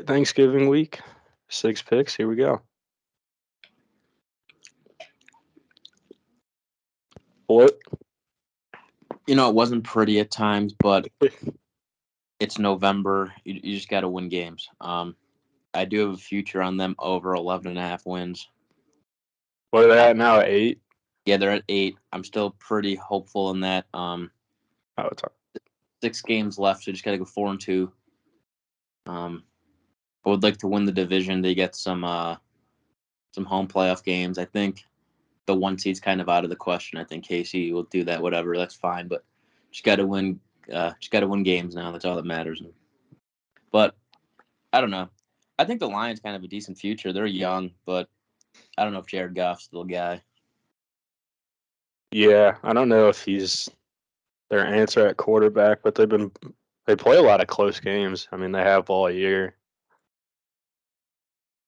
right, Thanksgiving week, 6 picks. Here we go. What? It wasn't pretty at times, but it's November. You just got to win games. I do have a future on them over 11.5 wins. What are they at now? 8? Yeah, they're at 8. I'm still pretty hopeful in that. Oh, it's hard. 6 games left, so just got to go 4-2. I would like to win the division. They get some home playoff games. I think the 1 seed's kind of out of the question. I think KC will do that. Whatever, that's fine. But just got to win. Just got to win games now. That's all that matters. But I don't know. I think the Lions kind of have a decent future. They're young, but I don't know if Jared Goff's still the guy. Yeah, I don't know if he's their answer at quarterback, but they play a lot of close games. I mean, they have all year.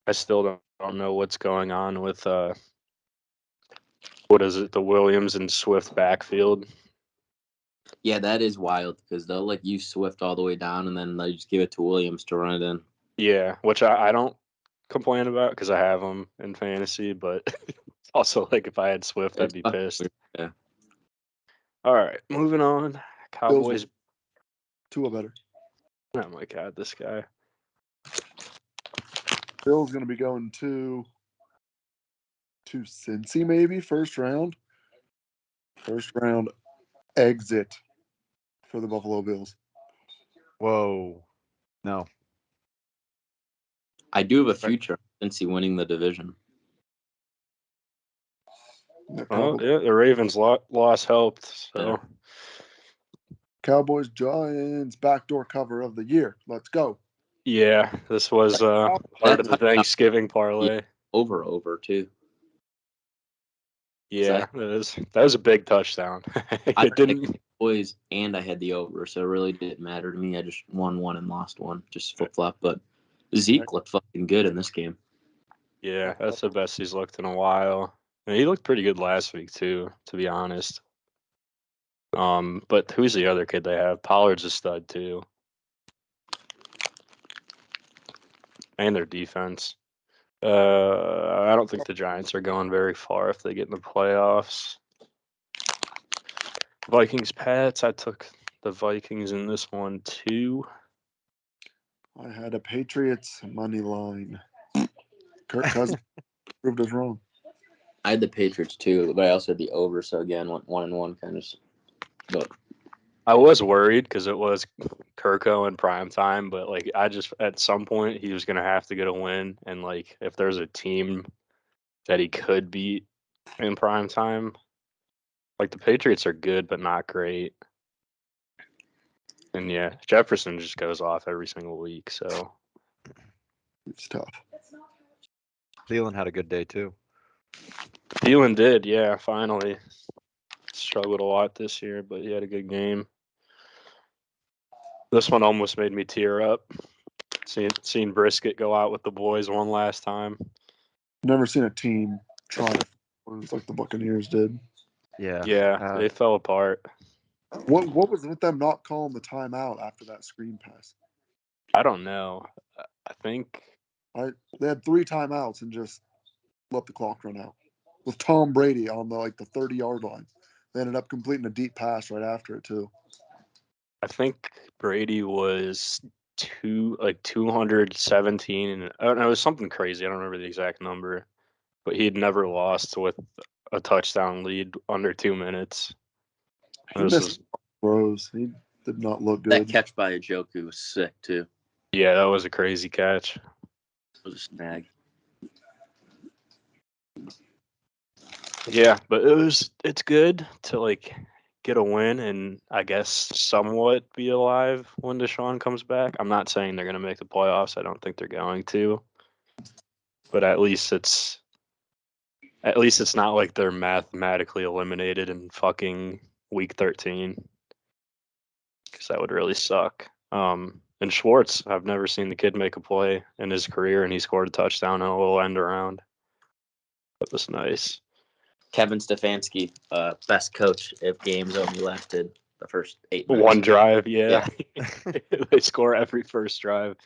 I still don't know what's going on with what is it, the Williams and Swift backfield. Yeah, that is wild because they'll use Swift all the way down and then they just give it to Williams to run it in. Yeah, which I don't complain about because I have them in fantasy, but also if I had Swift, I'd be pissed. Yeah. All right, moving on. Cowboys. Tua better. Oh my God, this guy. Bill's going to be going to Cincy maybe first round. First round exit for the Buffalo Bills. Whoa. No. I do have a future since he winning the division. Oh, yeah, the Ravens' loss helped. So, Cowboys, Giants, backdoor cover of the year. Let's go. Yeah, this was part of the Thanksgiving parlay. Over, too. Yeah, that was a big touchdown. I didn't boys, and I had the over, so it really didn't matter to me. I just won one and lost one, just flip flop. But Zeke looked fucking good in this game. Yeah, that's the best he's looked in a while. And he looked pretty good last week too, to be honest. But who's the other kid they have? Pollard's a stud too, and their defense. I don't think the Giants are going very far if they get in the playoffs. Vikings, Pats. I took the Vikings in this one too. I had a Patriots money line. Kirk Cousins proved us wrong. I had the Patriots too, but I also had the over. So again, 1-1 kind of. But I was worried because it was Kirko in prime time, but I just at some point he was gonna have to get a win, and if there's a team that he could beat in prime time, the Patriots are good but not great. And yeah, Jefferson just goes off every single week, so it's tough. Thielen had a good day too. Thielen did, yeah, finally. Struggled a lot this year, but he had a good game. This one almost made me tear up. Seeing Brisket go out with the boys one last time. Never seen a team try to like the Buccaneers did. Yeah, they fell apart. What was with them not calling the timeout after that screen pass? I don't know. I think they had 3 timeouts and just let the clock run out. With Tom Brady on the 30-yard line. They ended up completing a deep pass right after it too. I think Brady was 217, and it was something crazy. I don't remember the exact number, but he'd never lost with a touchdown lead under 2 minutes. He missed throws. He did not look good. That catch by Njoku was sick too. Yeah, that was a crazy catch. It was a snag. Yeah, but it's good to get a win and I guess somewhat be alive when Deshaun comes back. I'm not saying they're gonna make the playoffs. I don't think they're going to. But at least it's not like they're mathematically eliminated in fucking week 13. Because that would really suck. And Schwartz, I've never seen the kid make a play in his career, and he scored a touchdown and a little end around. That was nice. Kevin Stefanski, best coach if games only lasted the first 8 minutes. One drive, yeah. They score every first drive.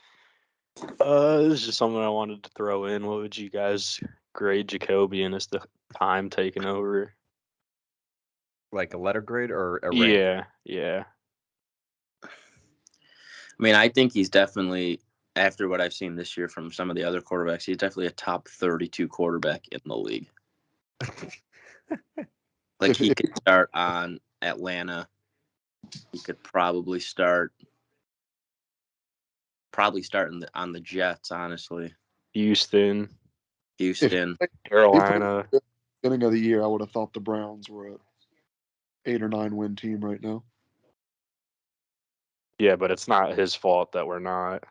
This is just something I wanted to throw in. What would you guys grade Jacoby in as the time taking over? Like a letter grade or a rank? Yeah. I mean, I think he's definitely, after what I've seen this year from some of the other quarterbacks, he's definitely a top 32 quarterback in the league. Like, he could start on Atlanta. He could probably start on the Jets, honestly. Houston, Houston. Carolina. Beginning of the year, I would have thought the Browns were an 8 or 9 win team right now. Yeah, but it's not his fault that we're not.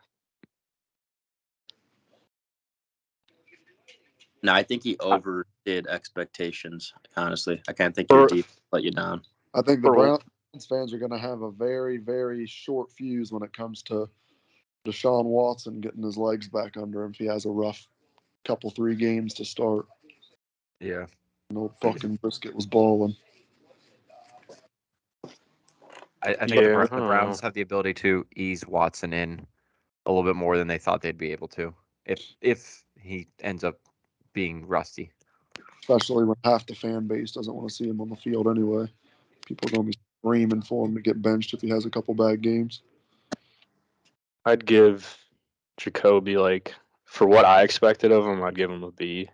No, I think he overdid expectations, honestly. I can't think your deep let you down. I think the Browns fans are going to have a very, very short fuse when it comes to Deshaun Watson getting his legs back under him if he has a rough couple 3 games to start. Yeah. No fucking Brisket was balling. I think Yeah, the Browns have the ability to ease Watson in a little bit more than they thought they'd be able to if he ends up being rusty. Especially when half the fan base doesn't want to see him on the field anyway. People are going to be screaming for him to get benched if he has a couple bad games. I'd give Jacoby, like, for what I expected of him, I'd give him a B.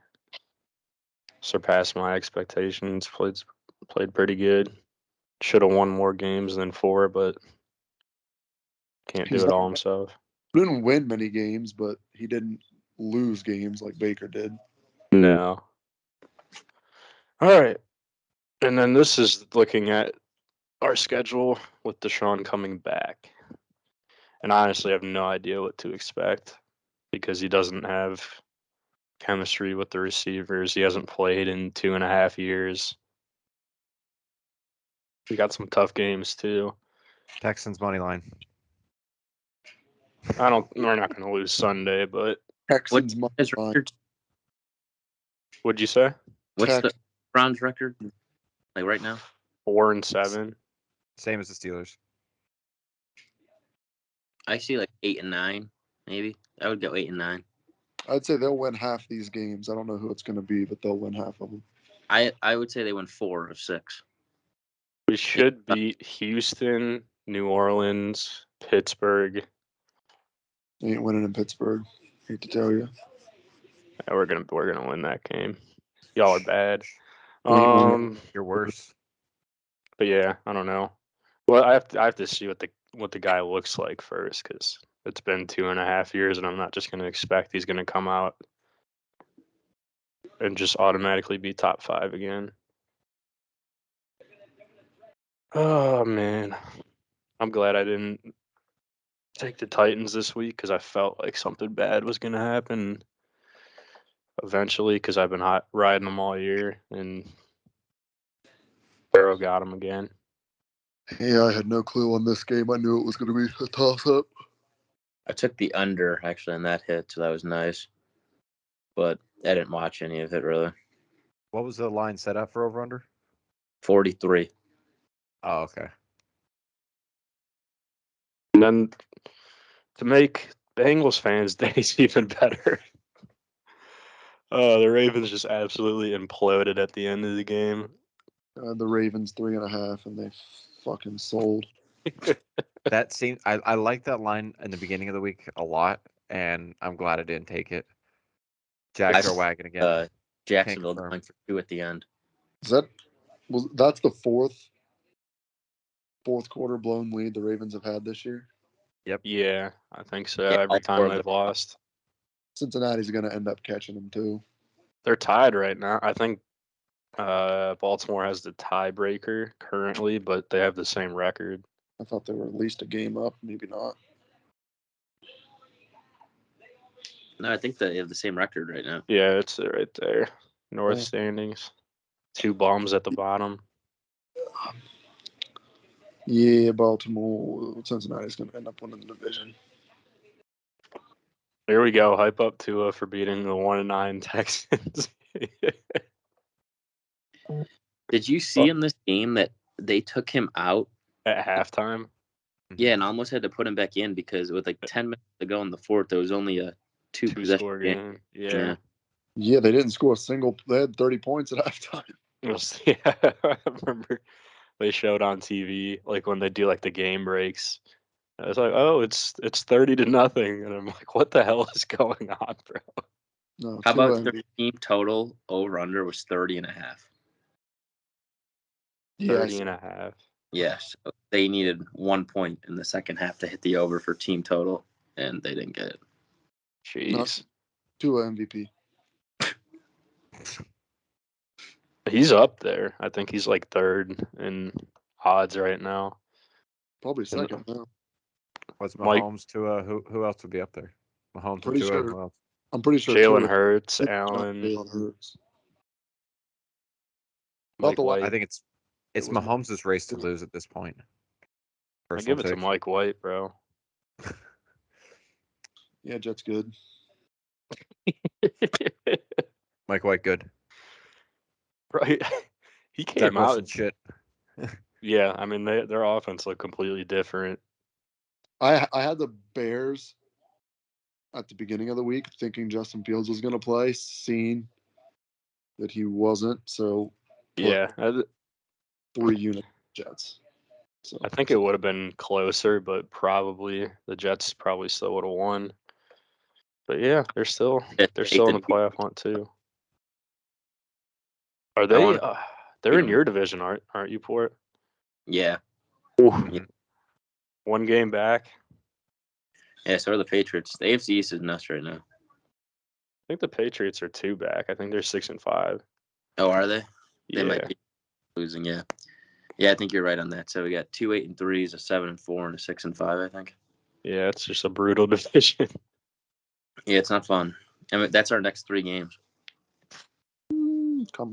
Surpassed my expectations. Played pretty good. Should have won more games than 4, but can't do it all himself. He didn't win many games, but he didn't lose games like Baker did. No. All right. And then this is looking at our schedule with Deshaun coming back. And I honestly have no idea what to expect because he doesn't have chemistry with the receivers. He hasn't played in 2.5 years. We got some tough games too. Texans money line. We're not going to lose Sunday, but Texans his record? What'd you say? What's the Browns record like right now? 4-7. Same as the Steelers. I see like 8 and 9, maybe. I would go 8 and 9. I'd say they'll win half these games. I don't know who it's going to be, but they'll win half of them. I would say they win 4 of 6. We should beat Houston, New Orleans, Pittsburgh. They ain't winning in Pittsburgh. Hate to tell you. Yeah, we're gonna win that game. Y'all are bad. You're worse. But yeah, I don't know. Well, I have to see what the guy looks like first, because it's been 2.5 years, and I'm not just gonna expect he's gonna come out and just automatically be top 5 again. Oh man, I'm glad I didn't take the Titans this week because I felt like something bad was gonna happen eventually, because I've been riding them all year, and Barrow got him again. Yeah, I had no clue on this game. I knew it was going to be a toss-up. I took the under actually on that hit, so that was nice. But I didn't watch any of it really. What was the line set up for over under? 43. Oh, okay. And then to make Bengals fans' days even better, the Ravens just absolutely imploded at the end of the game. The Ravens 3.5, and they fucking sold. That seemed I liked that line in the beginning of the week a lot, and I'm glad I didn't take it. Jags are wagging again. Jacksonville going for 2 at the end. That's the fourth quarter blown lead the Ravens have had this year? Yep. Yeah, I think so. Yeah, Every time they've lost. Cincinnati's going to end up catching them too. They're tied right now. I think Baltimore has the tiebreaker currently, but they have the same record. I thought they were at least a game up. Maybe not. No, I think they have the same record right now. Yeah, it's right there. North standings. 2 bums at the bottom. Yeah, Baltimore. Cincinnati's going to end up winning the division. Here we go. Hype up Tua for beating the 1-9 Texans. Did you see in this game that they took him out At halftime? Yeah, and I almost had to put him back in because with like 10 minutes to go in the fourth, there was only a two possession score game. game. Yeah. Yeah, they didn't score a single. They had 30 points at halftime. Yeah, I remember they showed on TV like when they do like the game breaks. I was like, oh, it's 30-0, and I'm like, what the hell is going on, bro? No, How about Tua their team total over-under was 30.5? Yeah, 30.5. Yes. They needed 1 point in the second half to hit the over for team total, and they didn't get it. Jeez. Tua MVP. He's up there. I think he's like third in odds right now. Probably second now. What's Mike- Mahomes, Tua? Who else would be up there? Mahomes Pretty and Tua. sure- Who else? I'm pretty sure Jalen Tua- Hurts, not Allen, Jalen Hurts. Mike the la- White. I think it's was Mahomes' race to lose at this point. I give Personal it to take. Mike White, bro. Yeah, Jets good. Mike White, good. Right. He Zach came Wilson, out. shit. Yeah, I mean their offense looked completely different. I had the Bears at the beginning of the week thinking Justin Fields was going to play, seeing that he wasn't. So Yeah, 3 unit Jets. So I think it would have been closer, but probably the Jets probably still would have won. But yeah, they're still in the playoff hunt too. Are they? They're in your division, aren't you, Port? Yeah. Ooh. 1 game back. Yeah, so are the Patriots. The AFC East is nuts right now. I think the Patriots are 2 back. I think they're 6-5. Oh, are they? They Yeah. might be losing, yeah. Yeah, I think you're right on that. So we got 2 8-3s, a 7-4, and a 6-5, I think. Yeah, it's just a brutal division. Yeah, it's not fun. I mean, that's our next 3 games. Come.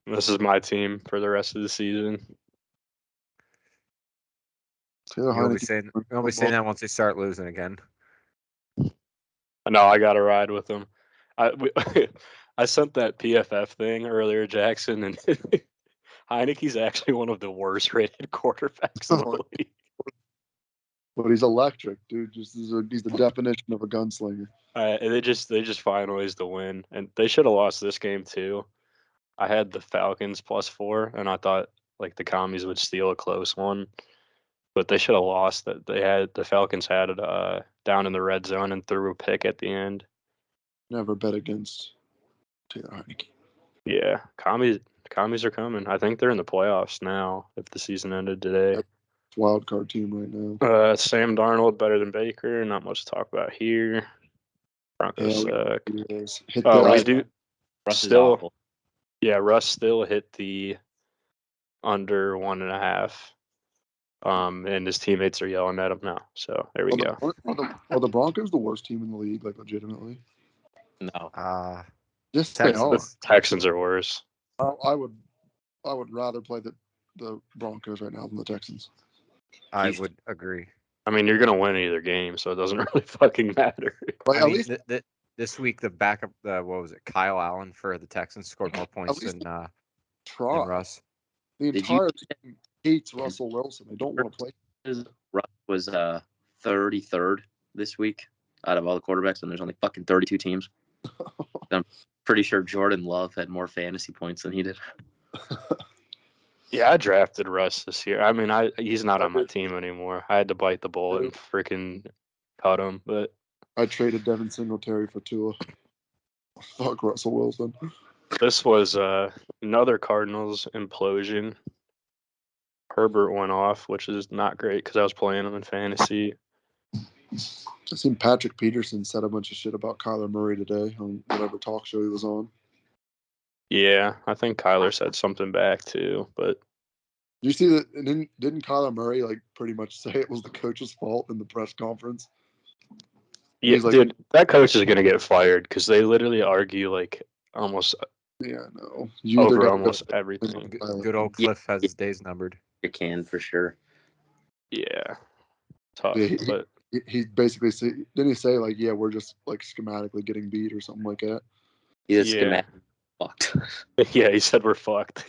This is my team for the rest of the season. Taylor You'll be Heineke- saying that once they start losing again. No, I got to ride with them. I sent that PFF thing earlier, Jackson, and Heineke's actually one of the worst rated quarterbacks in the league. But he's electric, dude. He's the definition of a gunslinger. They just finalized the win, and they should have lost this game too. I had the Falcons +4, and I thought like the Commies would steal a close one, but they should have lost. That the Falcons had it down in the red zone and threw a pick at the end. Never bet against Taylor Heineke. Yeah, Commies are coming. I think they're in the playoffs now. If the season ended today. Wild card team right now. Sam Darnold better than Baker. Not much to talk about here. Broncos suck. Hit Oh, Russ- we do Russ still. is awful. Yeah, Russ still hit the under 1.5. And his teammates are yelling at him now. So there we go. Are the Broncos the worst team in the league? Like legitimately? No. Yes, they are. The Texans are worse. I would rather play the Broncos right now than the Texans. I would agree. I mean, you're gonna win either game, so it doesn't really fucking matter. Like, I mean, this week the backup, what was it? Kyle Allen for the Texans scored more points than Russ. The entire team hates Russell Wilson. They don't want to play. Russ was 33rd this week out of all the quarterbacks, and there's only fucking 32 teams. I'm pretty sure Jordan Love had more fantasy points than he did. Yeah, I drafted Russ this year. I mean, he's not on my team anymore. I had to bite the bullet and freaking cut him. But I traded Devin Singletary for Tua. Fuck Russell Wilson. this was another Cardinals implosion. Herbert went off, which is not great because I was playing him in fantasy. I seen Patrick Peterson said a bunch of shit about Kyler Murray today on whatever talk show he was on. Yeah, I think Kyler said something back too, but You see that? Didn't Kyler Murray like pretty much say it was the coach's fault in the press conference? yeah, He's like, dude, that coach is gonna get fired because they literally argue like almost yeah, no, over almost everything. Good old Cliff has his days numbered. You can for sure. Yeah, tough, Yeah, but he basically didn't he say like, yeah, we're just like schematically getting beat or something like that? He's schematic fucked. Yeah, he said we're fucked.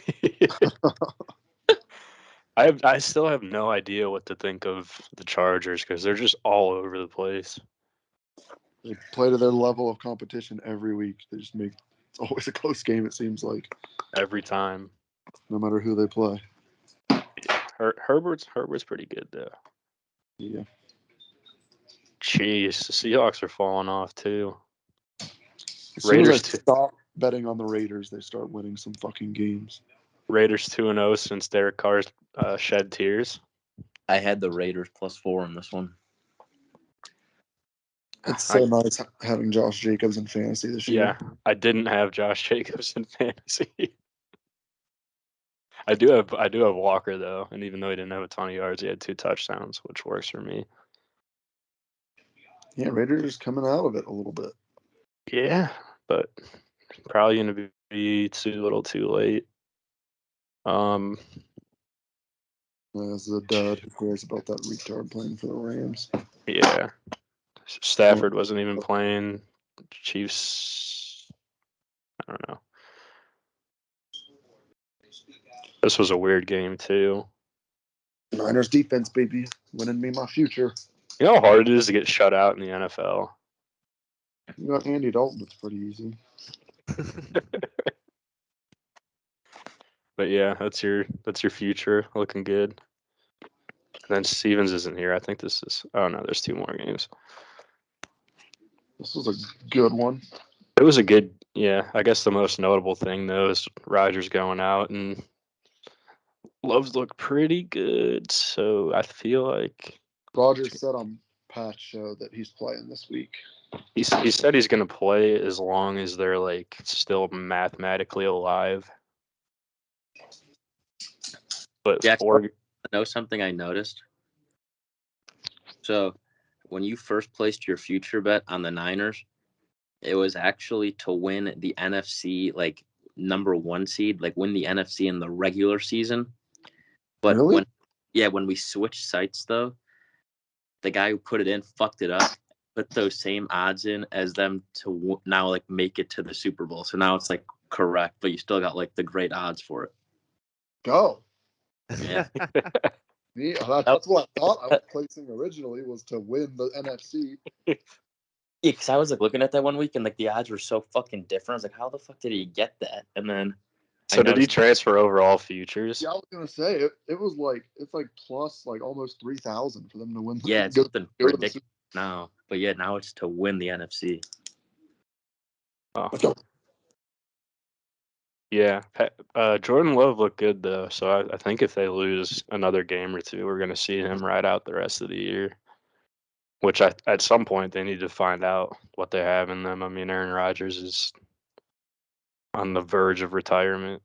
I still have no idea what to think of the Chargers because they're just all over the place. They play to their level of competition every week. They just make it's always a close game. It seems like Every time. no matter who they play. Herbert's pretty good though. Yeah. Jeez, the Seahawks are falling off too. As soon Raiders as I stop betting on the Raiders, they start winning some fucking games. Raiders 2-0 since Derek Carr's shed tears. I had the Raiders +4 in this one. It's so nice having Josh Jacobs in fantasy this year. Yeah, I didn't have Josh Jacobs in fantasy. I do have Walker though, and even though he didn't have a ton of yards, he had 2 touchdowns, which works for me. Yeah, Raiders coming out of it a little bit. Yeah, but probably gonna be a little too late. As a dud, who cares about that retard playing for the Rams? Yeah, Stafford wasn't even playing. Chiefs, I don't know. This was a weird game too. Niners defense, baby, winning me my future. You know how hard it is to get shut out in the NFL. You got Andy Dalton. It's pretty easy. But yeah, that's your future looking good. And then Stevens isn't here. I think this is. Oh no, there's 2 more games. This was a good one. It was a good. Yeah, I guess the most notable thing though is Rodgers going out and Love's look pretty good. So I feel like Rogers said on Pat's show that he's playing this week. he said he's going to play as long as they're like still mathematically alive. But Jack, know something I noticed? So when you first placed your future bet on the Niners, it was actually to win the NFC, like number 1 seed, like win the NFC in the regular season. But Really? when we switched sites though, the guy who put it in fucked it up, put those same odds in as them to now like make it to the Super Bowl. So now it's like correct, but you still got like the great odds for it. Go. Yeah. Yeah, that's what I thought I was placing originally, was to win the NFC. Yeah, because I was like looking at that one week and like the odds were so fucking different. I was like, how the fuck did he get that? And then so did he transfer over all futures? Yeah, I was gonna say it was like it's like plus like almost 3,000 for them to win. Yeah, it's something ridiculous now. But yeah, now it's to win the NFC. Oh. Yeah, Jordan Love looked good though, so I think if they lose another game or two, we're gonna see him ride out the rest of the year. Which at some point they need to find out what they have in them. I mean, Aaron Rodgers is on the verge of retirement.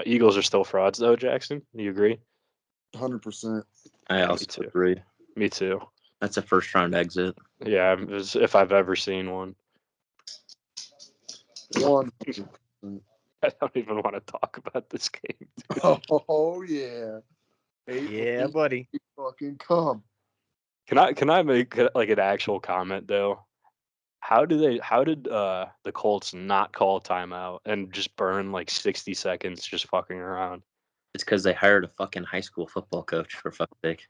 Eagles are still frauds though, Jackson. Do you agree? 100%. I also agree. Me too. That's a first round exit. Yeah, if I've ever seen one. 100%. I don't even want to talk about this game. Oh yeah. Yeah, buddy. Fucking come. Can I make like an actual comment though? How did the Colts not call a timeout and just burn like 60 seconds just fucking around? It's because they hired a fucking high school football coach, for fuck's sake.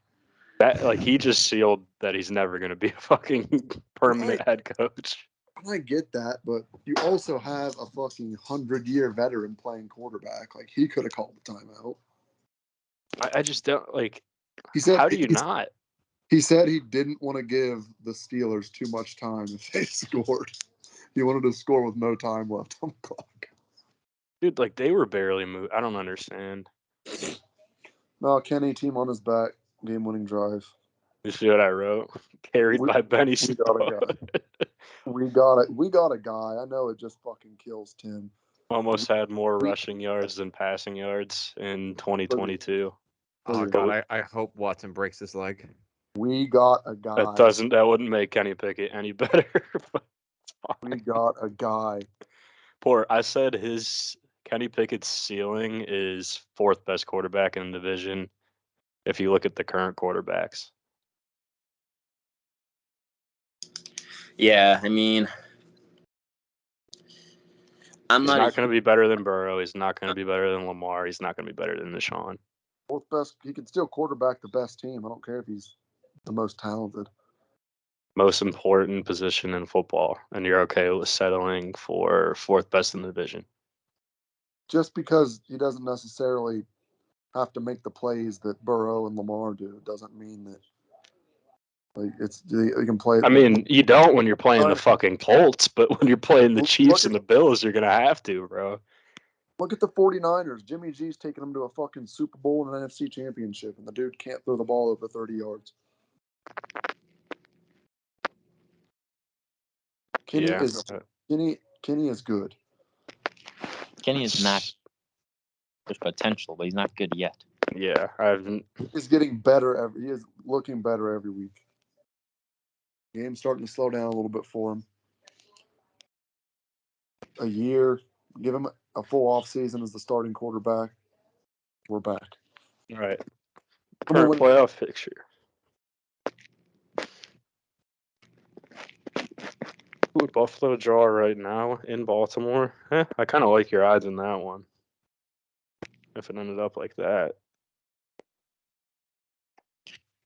That like he just sealed that he's never gonna be a fucking permanent head coach. I get that, but you also have a fucking 100-year veteran playing quarterback. Like he could have called the timeout. I just don't like. He said, how do you not? He said he didn't want to give the Steelers too much time if they scored. He wanted to score with no time left on the clock. Dude, like they were barely moving. I don't understand. No, Kenny, team on his back, game-winning drive. You see what I wrote? Carried by Benny Snow. We got a guy. I know it just fucking kills Tim. Almost had more rushing yards than passing yards in 2022. Oh god, I hope Watson breaks his leg. We got a guy. That wouldn't make Kenny Pickett any better. We got a guy. I said Kenny Pickett's ceiling is 4th best quarterback in the division if you look at the current quarterbacks. Yeah, I mean, I'm He's not. not going to be better than Burrow. He's not going to be better than Lamar. He's not going to be better than Deshaun. Fourth best. He can still quarterback the best team. I don't care if he's the most talented. Most important position in football, and you're okay with settling for fourth best in the division. Just because he doesn't necessarily have to make the plays that Burrow and Lamar do, doesn't mean that like it's you can play. I mean, you don't when you're playing the fucking Colts, but when you're playing the Chiefs and the Bills, you're gonna have to, bro. Look at the 49ers. Jimmy G's taking them to a fucking Super Bowl and an NFC championship, and the dude can't throw the ball over 30 yards. Kenny Yeah. is Kenny is good. Kenny is not. There's potential, but he's not good yet. Yeah, He's getting better. He is looking better every week. Game's starting to slow down a little bit for him. A year, give him a full off season as the starting quarterback. We're back. All right. Current playoff picture. Who would Buffalo draw right now in Baltimore? I kind of like your odds in that one. If it ended up like that.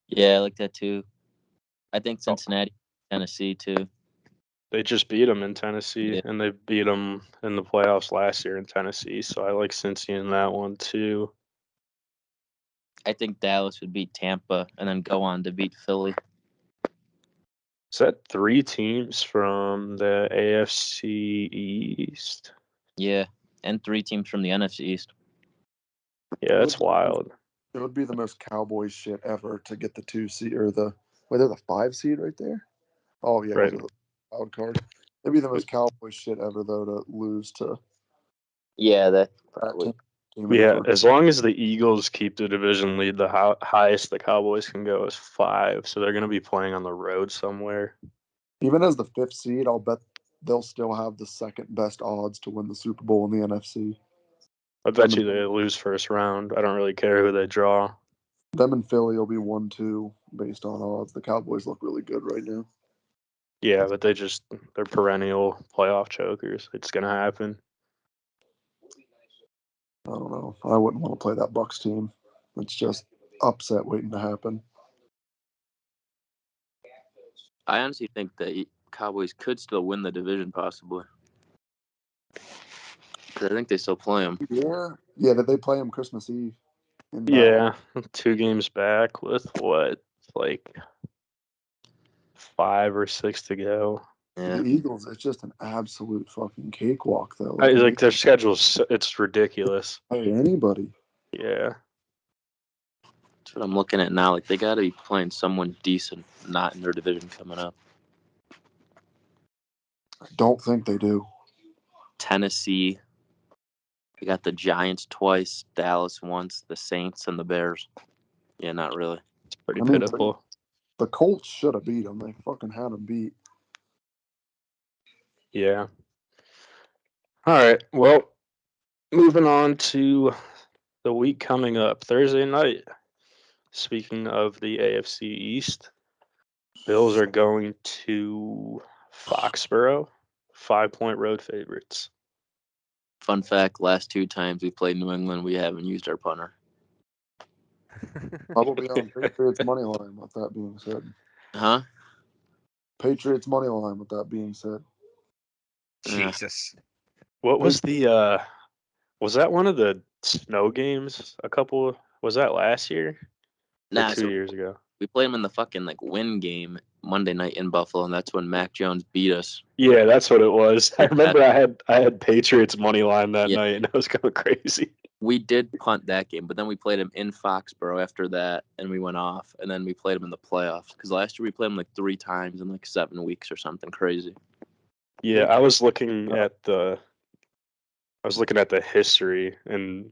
Yeah, I like that too. I think Cincinnati, Tennessee too. They just beat them in Tennessee, and they beat them in the playoffs last year in Tennessee. So I like Cincy in that one too. I think Dallas would beat Tampa and then go on to beat Philly. Is that 3 teams from the AFC East? Yeah, and 3 teams from the NFC East. Yeah, that's wild. It would be the most Cowboys shit ever to get the 2 seed or they're the 5 seed right there. Oh yeah, right. the wild card. It'd be the most Cowboys shit ever though to lose to. Yeah, that probably. Yeah, as long as the Eagles keep the division lead, the highest the Cowboys can go is 5. So they're going to be playing on the road somewhere. Even as the 5th seed, I'll bet they'll still have the second best odds to win the Super Bowl in the NFC. I bet you they lose first round. I don't really care who they draw. Them and Philly will be 1-2 based on odds. The Cowboys look really good right now. Yeah, but they're perennial playoff chokers. It's going to happen. I don't know. I wouldn't want to play that Bucks team. It's just upset waiting to happen. I honestly think the Cowboys could still win the division, possibly. Because I think they still play them. Yeah, that they play them Christmas Eve. Yeah, 2 games back with like 5 or 6 to go. Yeah. The Eagles, it's just an absolute fucking cakewalk, though. Like their schedule's, it's ridiculous. Hey, anybody. Yeah. That's what I'm looking at now. Like, they got to be playing someone decent, not in their division coming up. I don't think they do. Tennessee. We got the Giants twice, Dallas once, the Saints, and the Bears. Yeah, not really. It's pretty pitiful. The Colts should have beat them. They fucking had them beat. Yeah. All right. Well, moving on to the week coming up. Thursday night. Speaking of the AFC East, Bills are going to Foxborough, 5-point road favorites. Fun fact, last 2 times we played New England, we haven't used our punter. Probably on Patriots money line, with that being said. Huh? Patriots money line, with that being said. Jesus. What was was that one of the snow games was that last year? Or Nah, 2 years ago? we played them in the fucking win game Monday night in Buffalo, and that's when Mac Jones beat us. Yeah, that's what it was. I remember I had Patriots money line that night, and I was going crazy. We did punt that game, but then we played him in Foxborough after that, and we went off, and then we played him in the playoffs. Because last year we played him 3 times in 7 weeks or something crazy. Yeah, I was looking at the history, and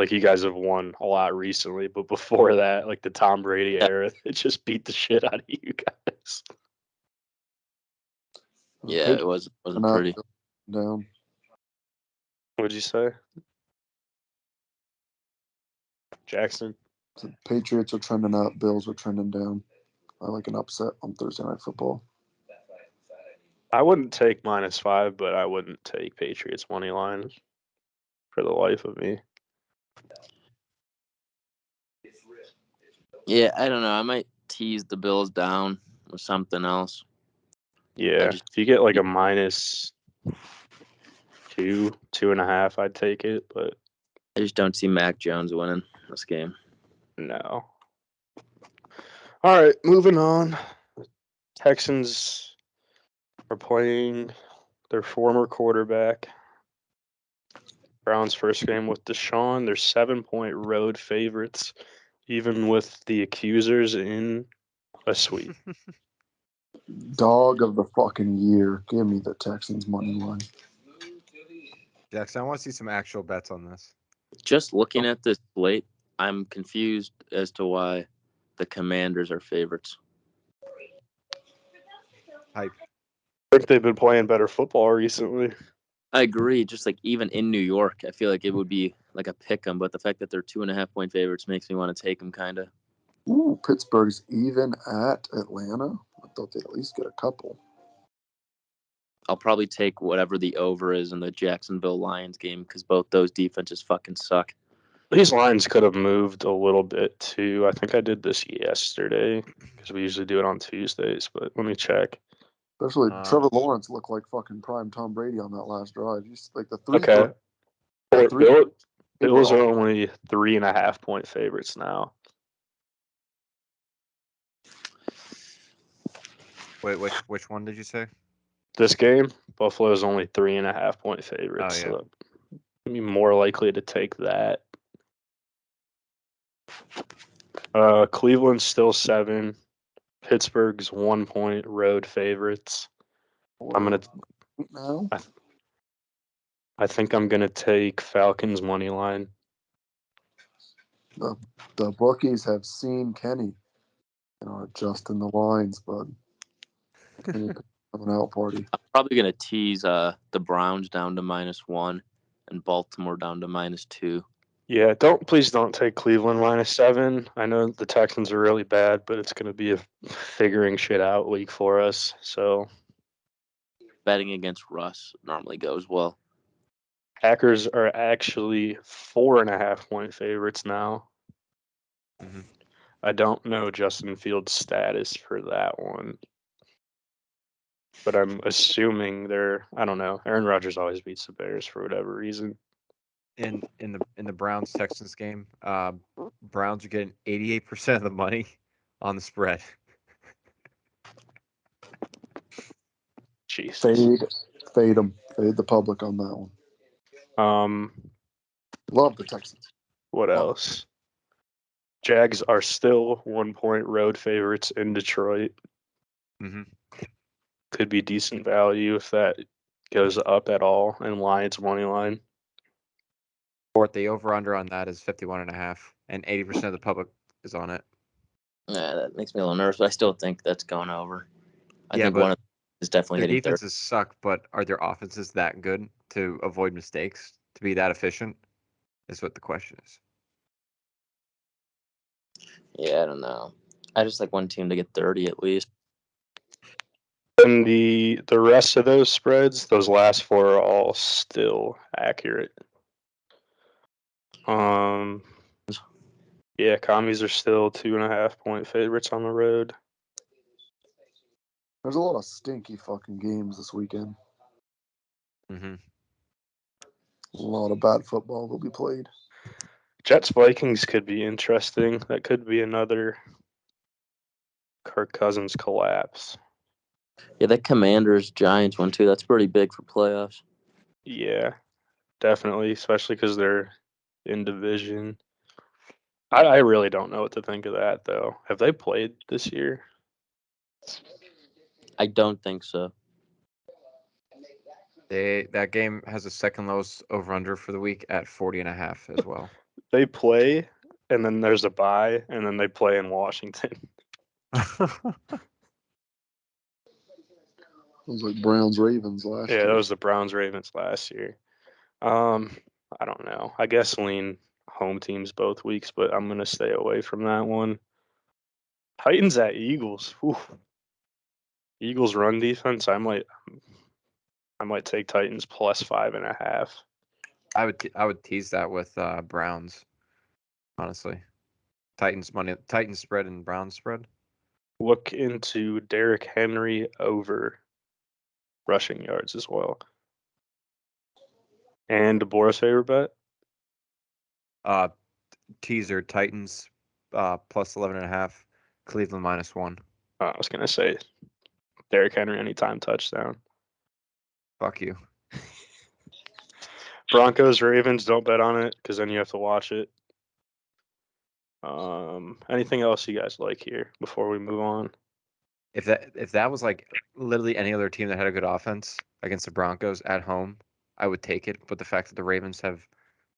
you guys have won a lot recently, but before that, the Tom Brady era, it just beat the shit out of you guys. Yeah, it wasn't pretty. Down. What'd you say, Jackson? The Patriots are trending up. Bills are trending down. I like an upset on Thursday Night Football. I wouldn't take -5, but I wouldn't take Patriots money line for the life of me. Yeah, I don't know. I might tease the Bills down with something else. Yeah, just- if you get like a -2, 2.5, I'd take it, but I just don't see Mac Jones winning this game. no. All right, moving on. Texans are playing their former quarterback. Browns' first game with Deshaun. They're 7-point road favorites, even with the accusers in a suite. Dog of the fucking year. Give me the Texans money line. Jackson, I want to see some actual bets on this. Just looking at this slate, I'm confused as to why the Commanders are favorites. Hype. I think they've been playing better football recently. I agree. Just like even in New York, I feel like it would be like a pick 'em, but the fact that they're 2.5-point favorites makes me want to take them, kind of. Ooh, Pittsburgh's even at Atlanta. I thought they'd at least get a couple. I'll probably take whatever the over is in the Jacksonville Lions game because both those defenses fucking suck. These lines could have moved a little bit too. I think I did this yesterday because we usually do it on Tuesdays, but let me check. Especially Trevor Lawrence looked like fucking prime Tom Brady on that last drive. He's like the three. Okay. three Bills are only 3.5-point favorites now. Wait, which one did you say? This game, Buffalo's only 3.5-point favorites. Oh, yeah. So I'd be more likely to take that. Cleveland's still 7. Pittsburgh's 1-point road favorites. I'm gonna. now. I think I'm gonna take Falcons money line. The bookies have seen Kenny, adjusting the lines, bud. Coming out party. I'm probably gonna tease the Browns down to -1 and Baltimore down to -2. Yeah, please don't take Cleveland -7. I know the Texans are really bad, but it's gonna be a figuring shit out week for us. So Betting against Russ normally goes well. Packers are actually 4.5-point favorites now. Mhm. I don't know Justin Fields' status for that one, but I'm assuming I don't know. Aaron Rodgers always beats the Bears for whatever reason. In the Browns Texans game, Browns are getting 88% of the money on the spread. Jesus. Fade them. Fade the public on that one. Love the Texans. What else? Jags are still 1-point road favorites in Detroit. Mm-hmm. Could be decent value if that goes up at all. And Lions money line. The over-under on that is 51.5, and 80% of the public is on it. Yeah, that makes me a little nervous, but I still think that's going over. I Yeah, think but one of them is definitely their hitting third. defenses suck, but are their offenses that good to avoid mistakes, to be that efficient? Is what the question is. Yeah, I don't know. I just like one team to get 30 at least. And the rest of those spreads, those last 4 are all still accurate. Yeah, commies are still 2.5-point favorites on the road. There's a lot of stinky fucking games this weekend. Mm-hmm. A lot of bad football will be played. Jets Vikings could be interesting. That could be another Kirk Cousins collapse. Yeah, that Commanders Giants one too. That's pretty big for playoffs. Yeah, definitely, especially because they're in division. I really don't know what to think of that, though. Have they played this year? I don't think so. That game has a second lowest over-under for the week at 40.5 as well. They play, and then there's a bye, and then they play in Washington. It was like Browns Ravens last year. Yeah, that was the Browns Ravens last year. I don't know. I guess lean home teams both weeks, but I'm gonna stay away from that one. Titans at Eagles. Whew. Eagles run defense. I might take Titans plus 5.5. I would tease that with Browns. Honestly, Titans spread and Browns spread. Look into Derrick Henry over rushing yards as well. And Boris favorite bet? Teaser Titans plus 11.5. Cleveland -1. I was gonna say Derrick Henry anytime touchdown. Fuck you. Broncos Ravens, don't bet on it because then you have to watch it. Anything else you guys like here before we move on? If that was like literally any other team that had a good offense against the Broncos at home, I would take it. But the fact that the Ravens have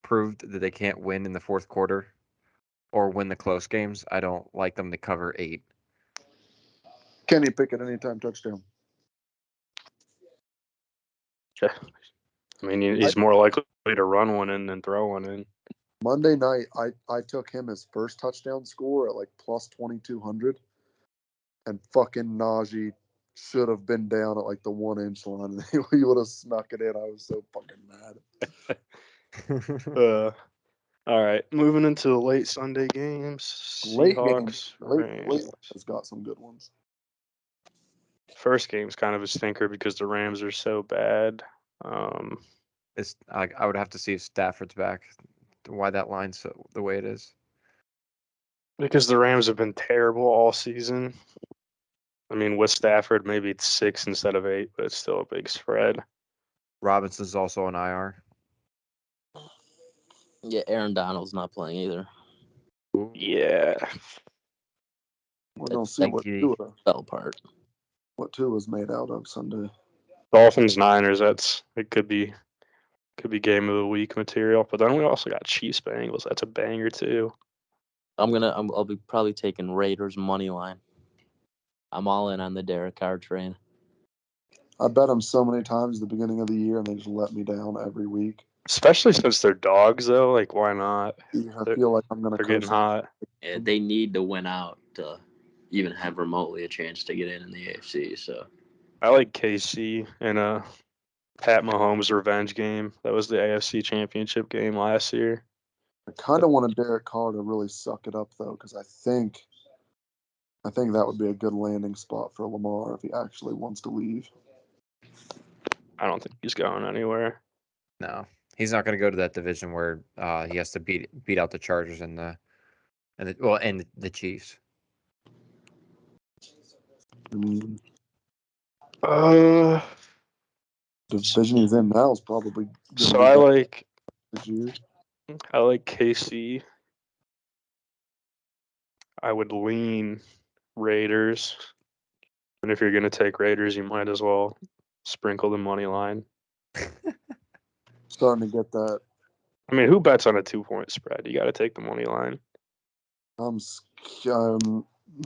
proved that they can't win in the fourth quarter or win the close games, I don't like them to cover 8. Kenny Pickett anytime touchdown. Okay. I mean, he's more likely to run one in than throw one in. Monday night, I took him as first touchdown score at like plus 2,200, and fucking Najee should have been down at like the 1-inch line, and he would have snuck it in. I was so fucking mad. All right, moving into the late Sunday games. Late Seahawks, late Rams. has got some good ones. First game's kind of a stinker because the Rams are so bad. I would have to see if Stafford's back. Why that line's so the way it is. Because the Rams have been terrible all season. I mean, with Stafford, maybe it's 6 instead of 8, but it's still a big spread. Robinson's also on IR. Yeah, Aaron Donald's not playing either. Yeah. We're gonna see Like, what he fell apart. Tua's made out of Sunday. Dolphins, Niners, it could be game of the week material. But then we also got Chiefs, Bengals. That's a banger too. I'll be probably taking Raiders money line. I'm all in on the Derek Carr train. I bet them so many times at the beginning of the year, and they just let me down every week. Especially since they're dogs, though. Like, why not? I feel like I'm gonna. They're getting hot. Yeah, they need to win out to even have remotely a chance to get in the AFC. So I like KC in a Pat Mahomes revenge game. That was the AFC Championship game last year. I kind of wanted Derek Carr to really suck it up though, because I think that would be a good landing spot for Lamar if he actually wants to leave. I don't think he's going anywhere. No, he's not going to go to that division where he has to beat out the Chargers and the Chiefs. I mean, Uh, the division he's in now is probably. so I like this year. KC. I would lean Raiders. And if you're going to take Raiders, you might as well sprinkle the money line. Starting to get that. I mean, who bets on a 2-point spread? You got to take the money line. I'm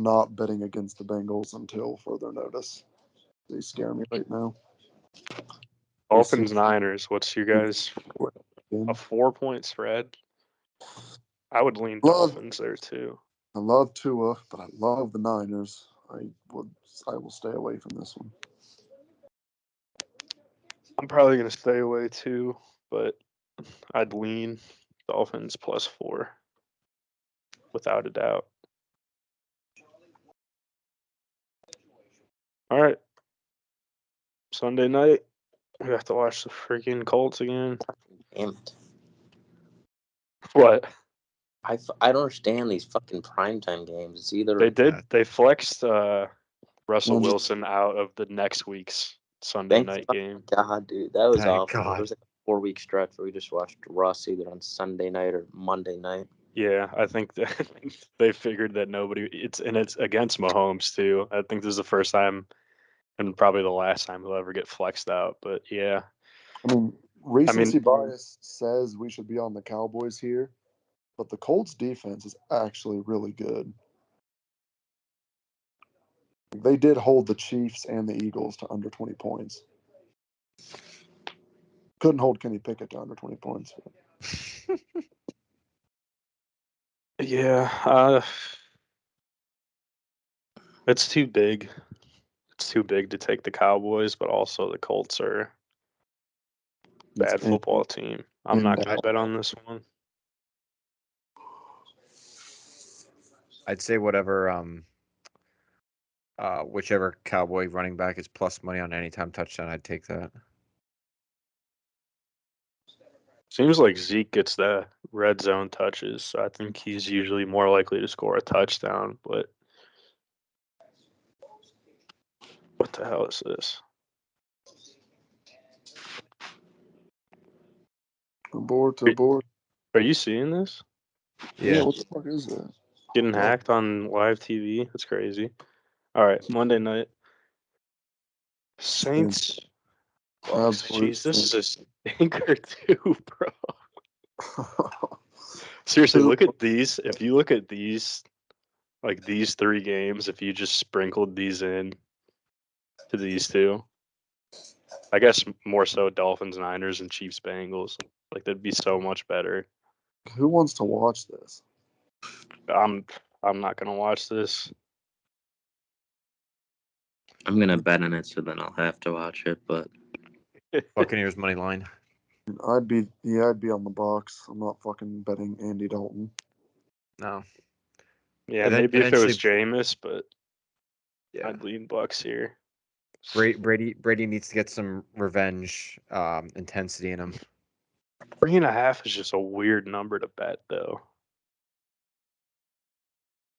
not betting against the Bengals until further notice. They scare me right now. Dolphins, Niners. What's your guys? A 4-point spread? I would lean Dolphins there too. I love Tua, but I love the Niners. I will stay away from this one. I'm probably going to stay away too, but I'd lean Dolphins +4 without a doubt. All right. Sunday night, we have to watch the freaking Colts again. damn it. What? I don't understand these fucking primetime games. It's either They flexed Russell Wilson out of the next week's Sunday night game. God, dude, that was Thank awful. God. It was like a 4-week stretch where we just watched Russ either on Sunday night or Monday night. Yeah, I think that they figured that it's against Mahomes too. I think this is the first time and probably the last time he'll ever get flexed out. But yeah. I mean, recency bias says we should be on the Cowboys here, but the Colts defense is actually really good. They did hold the Chiefs and the Eagles to under 20 points. Couldn't hold Kenny Pickett to under 20 points. Yeah, it's too big. it's too big to take the Cowboys, but also the Colts are a bad It's in- football team. I'm in not going to Dallas. bet on this one. I'd say whichever Cowboy running back is plus money on anytime touchdown, I'd take that. Seems like Zeke gets the red zone touches, so I think he's usually more likely to score a touchdown. But what the hell is this? Abort, abort. Are you seeing this? Yeah, what the fuck is that? Getting Oh. hacked on live TV? That's crazy. All right, Monday night. Saints. Bucks. Absolute Jeez, this Saints. is a stinker too, bro. Seriously, look at these. If you look at these, like these three games, if you just sprinkled these in to these two, I guess more so Dolphins, Niners, and Chiefs, Bengals. Like that'd be so much better. Who wants to watch this? I'm not gonna watch this. I'm gonna bet on it, so then I'll have to watch it. But Buccaneers money line. I'd be on the box. I'm not fucking betting Andy Dalton. No. Yeah, maybe if it was Eventually- Jameis, but Yeah. I'd lean Bucks here. Brady needs to get some revenge intensity in him. 3.5 is just a weird number to bet, though.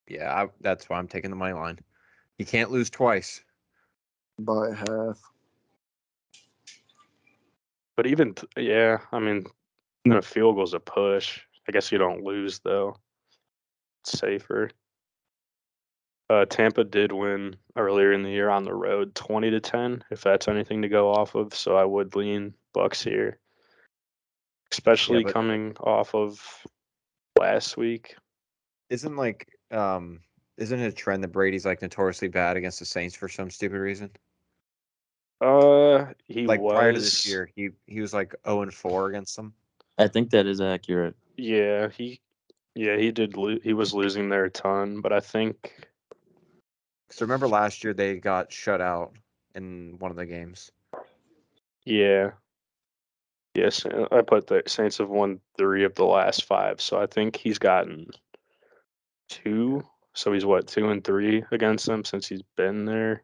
Yeah, that's why I'm taking the money line. He can't lose twice. By half. But even, yeah, I mean, a field goal's a push. I guess you don't lose, though. It's safer. Tampa did win earlier in the year on the road, 20-10, if that's anything to go off of. So I would lean Bucks here, especially but- coming off of last week. Isn't isn't it a trend that Brady's like notoriously bad against the Saints for some stupid reason? He Like was prior to this year, he was like 0-4 against them. I think that is accurate. Yeah, he did. He was losing there a ton, but I think. So remember last year they got shut out in one of the games. Yeah. Yes, I put the Saints have won 3 of the last 5, so I think he's gotten 2. So he's what, 2-3 against them since he's been there.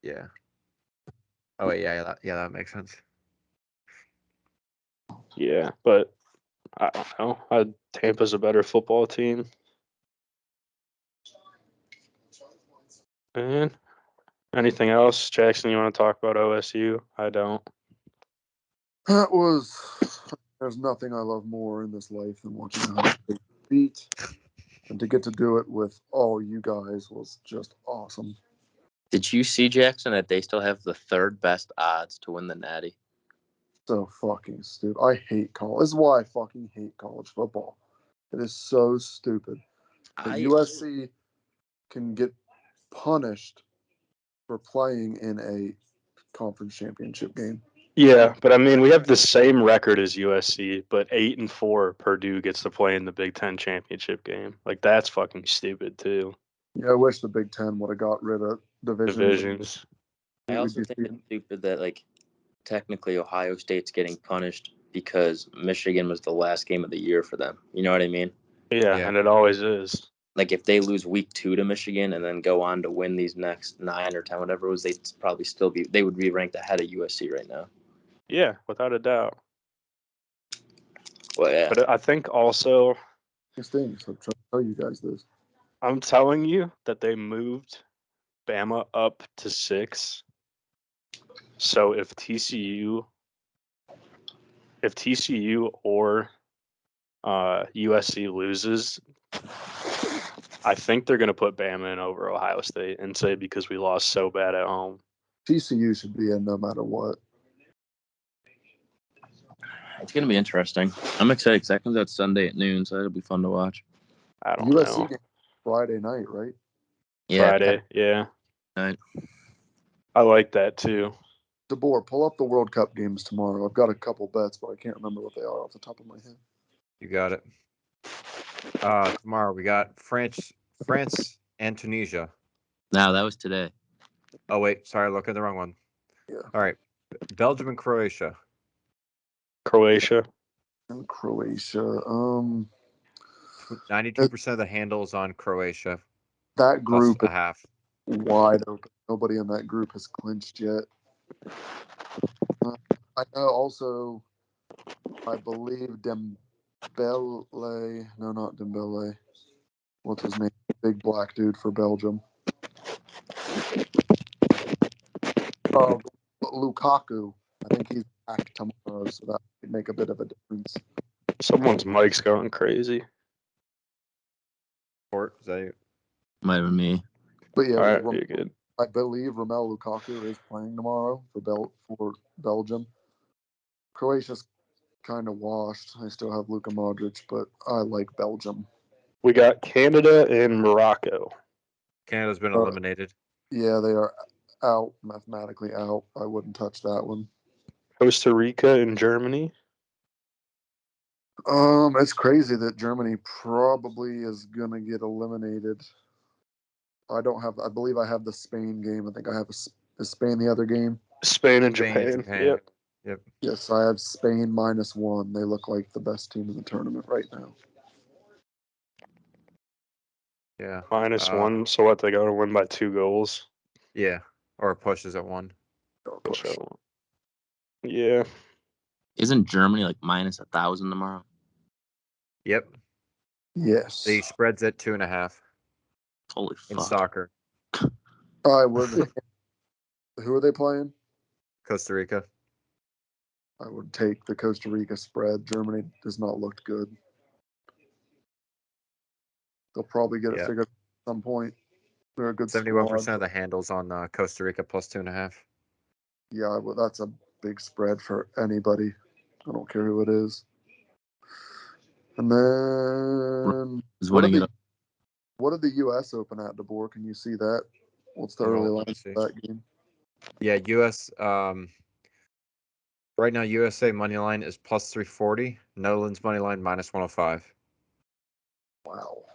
Yeah. Oh wait, yeah, that makes sense. Yeah, but I don't know. Tampa's a better football team. And anything else, Jackson? You want to talk about OSU? I don't. There's nothing I love more in this life than watching Ohio State beat. And to get to do it with all you guys was just awesome. Did you see, Jackson, that they still have the third best odds to win the Natty? So fucking stupid. I hate college. This is why I fucking hate college football. It is so stupid. That USC can get punished for playing in a conference championship game. Yeah, but I mean, we have the same record as USC, but 8-4 Purdue gets to play in the Big Ten championship game. Like that's fucking stupid too. Yeah, I wish the Big Ten would have got rid of divisions. I also think it's stupid that technically Ohio State's getting punished because Michigan was the last game of the year for them. You know what I mean? Yeah, Yeah. and it always is. Like if they lose week 2 to Michigan and then go on to win these next 9 or 10, whatever it was, they'd probably they would be ranked ahead of USC right now. Yeah, without a doubt. Well, yeah. But I think also, This thing, so I'm trying to tell you guys this. I'm telling you that they moved Bama up to 6. So if TCU or USC loses, I think they're going to put Bama in over Ohio State and say because we lost so bad at home. TCU should be in no matter what. It's going to be interesting. I'm excited because that comes out Sunday at noon, so it'll be fun to watch. I don't USC know. game Friday night, right? Yeah, Friday, yeah. night. I like that too. DeBoer, pull up the World Cup games tomorrow. I've got a couple bets, but I can't remember what they are off the top of my head. You got it. Tomorrow we got France and Tunisia. No, that was today. Oh wait, sorry, look at the wrong one. Yeah. All right, Belgium and Croatia. Croatia. And Croatia. 92% of the handles on Croatia That plus group a is half. wide open. Nobody in that group has clinched yet. I know also, I believe Dembele. No, not Dembele. What's his name? Big black dude for Belgium. Lukaku. I think he's back tomorrow, so that could make a bit of a difference. Someone's mic's going crazy. Port, is that you? Might have been me. But yeah, All right, you're good. I believe Romelu Lukaku is playing tomorrow for Belgium. Croatia's kind of washed. I still have Luka Modric, but I like Belgium. We got Canada and Morocco. Canada's been eliminated. Yeah, they are out, mathematically out. I wouldn't touch that one. Costa Rica and Germany. It's crazy that Germany probably is gonna get eliminated. I believe I have the Spain game. I think I have is Spain the other game. Spain and Spain and Japan. Japan. Yep. Yes, I have Spain -1. They look like the best team in the tournament right now. Yeah. -1. So what? They got to win by 2 goals. Yeah. Or pushes at 1. Push. Yeah. Isn't Germany like -1,000 tomorrow? Yep. Yes. The spread's at 2.5 Holy in fuck. soccer. I would. Who are they playing? Costa Rica. I would take the Costa Rica spread. Germany does not look good. They'll probably get it Yeah. figured at some point. They're a good 71% squad. of the handles on Costa Rica plus 2.5. Yeah, well, that's a big spread for anybody. I don't care who it is. And then Is what did winning it. the U.S. Open at, DeBoer? Can you see that? What's the No, early let line me see. for that game? Yeah, US. Right now, USA money line is plus 340. Netherlands money line -105. Wow.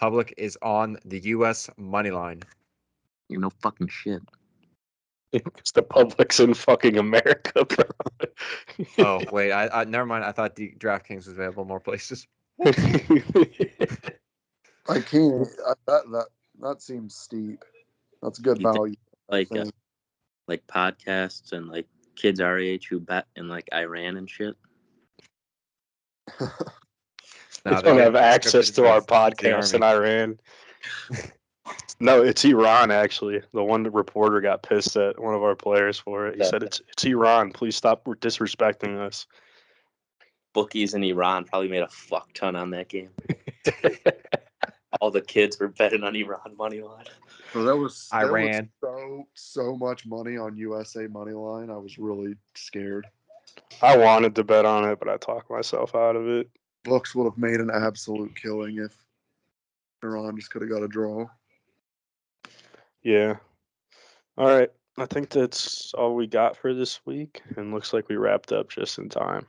Public is on the US money line. You know fucking shit. Because the public's in fucking America, bro. Oh wait, I never mind. I thought the DraftKings was available more places. I can't. That seems steep. That's good You think, value. I like think. like podcasts and like kids our age who bet in like Iran and shit. They No, don't have getting access conscripted to our the podcast in army. Iran. No, it's Iran actually. The one reporter got pissed at one of our players for it. He said it's Iran. Please stop disrespecting us. Bookies in Iran probably made a fuck ton on that game. All the kids were betting on Iran money line. So there was Iran. so much money on USA money line. I was really scared. I wanted to bet on it, but I talked myself out of it. Books would have made an absolute killing if Iran just could have got a draw. Yeah. All right. I think that's all we got for this week, and looks like we wrapped up just in time.